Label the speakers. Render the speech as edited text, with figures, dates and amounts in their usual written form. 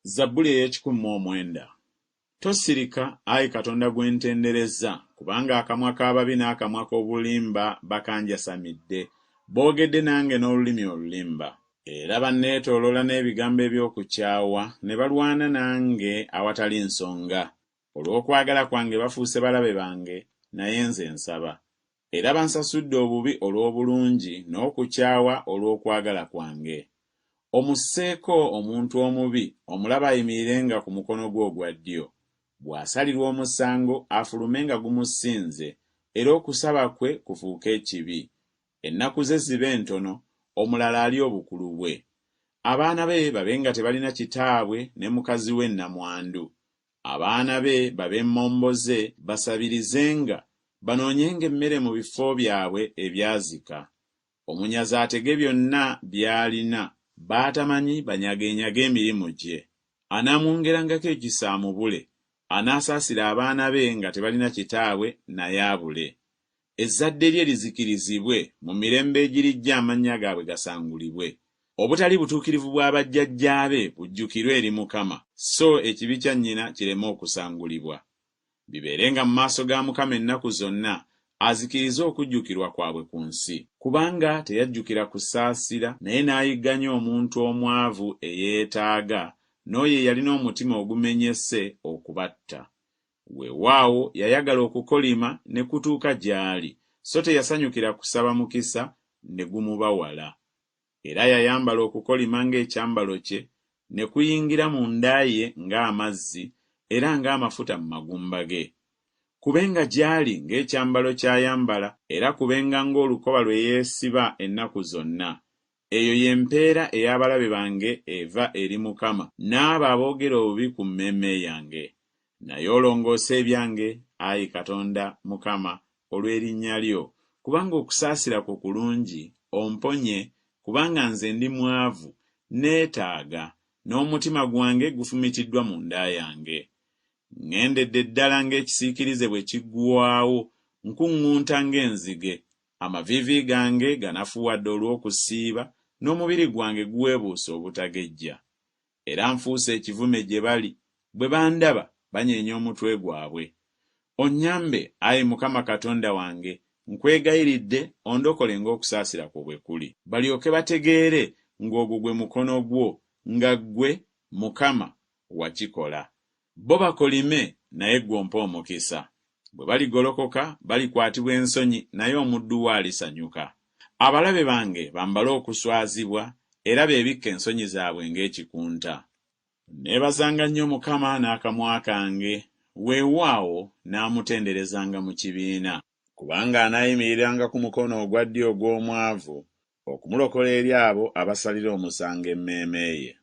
Speaker 1: Zabbuli ey'ekikumi Tosirika, Ayi Katonda gwe ntendereza, kubanga akamwa k'ababi n'akamwa k'obulimba bakanjasamidde, boogedde nange n'olulimi olulimba. Era banneetooloola n'ebigambo eby'okukyawa, ne balwana nange awatali nsonga. Olw'okwagala kwange bafuuse balabe bange, naye nze nsaba. Era bansasudde obubi olw'obulungi, n'okukyawa olw'okwagala kwange. Omusseeko omuntu omubi, omulaba ayimirirenga ku mukono gwe ogwa ddyo. Bw'asalirwa omusango afulumenga gumusinze, era okusaba kwe kufuuke ekibi. Ennaku ze zibe ntono, omulala ali obukulu bwe. Abaana be babe nga tebalina kitaabwe ne mukazi we nnamwandu. Abaana be babe emmomboze, basabirizenga, banoonyenga emmere mu bifo byabwe ebyazika. Omunyazi atege byonna by'alina, b'atamanyi banyagenyage emirimu gye. Anaamwongerangako ekisa amubule. Anaasaasira abaana be nga tebalina kitaabwe naye abule. Ezzadde lye lizikirizibwe, mu mirembe egirijja amannya gaabwe gasangulibwe. Obutali butuukirivu bwa bajjajjaabe bujjukirwe eri Mukama, so ekibi kya nnyina kireme okusangulibwa. Bibeerenga mu maaso ga Mukama ennaku zonna, azikirize okujjukirwa kwabwe ku nsi. Kubanga teyajjukira kusaasira, naye n'ayigganya omuntu omwavu eyeetaaga, n'oyo eyalina omutima ogumenyese okubatta. Weewaawo yayagala okukolima ne kutuuka gy'ali, so teyasanyukira kusaba mukisa ne gumubawala. Era yayambala okukolima ng'ekyambalo kye, ne kuyingira mu nda ye ng'amazzi, era ng'amafuta mu magumba ge. Kubenga gy'ali ng'ekyambalo ky'ayambala, era kubenga ng'olukoba lwe yeesiba ennaku zonna. Eyo y'empeera ey'abalabe bange eva eri Mukama, n'abo aboogera obubi ku mmeeme yange. Naye olongoose ebyange, Ayi Katonda Mukama, olw'erinnya lyo, kubanga okusaasira kwo kulungi, omponye, kubanga nze ndi mwavu, neetaaga, n'omutima gwange gufumitiddwa mu nda yange. Ŋŋendedde ddala ng'ekisiikirize bwe kiggwaawo, nkuŋŋunta ng'enzige, amaviivi gange ganafuwadde olw'okusiiba, n'omubiri gwange guweebuusa obutagejja. Era nfuuse ekivume gye bali, bwe bandaba banyeenya omutwe gwabwe. Onnyambe, Ayi Mukama Katonda wange, nkwegayiridde ondokole ng'okusaasira kwo bwe kuli. Balyoke bategeere ng'ogwo gwe mukono gwo, nga ggwe, Mukama, wakikola. Bo bakolime, naye ggwe ompe omukisa. Bwe baligolokoka, balikwatibwa ensonyi, naye omuddu we alisanyuka. Abalabe bange bambale okuswazibwa, era beebikke ensonyi zaabwe ng'ekikunta. Neebazanga nnyo Mukama n'akamwa kange, weewaawo n'amutenderezanga mu kibiina. Kubanga anaayimiriranga ku mukono ogwa ddyo ogw'omwavu, okumulokola eri abo abasalira omusango emmeeme ye.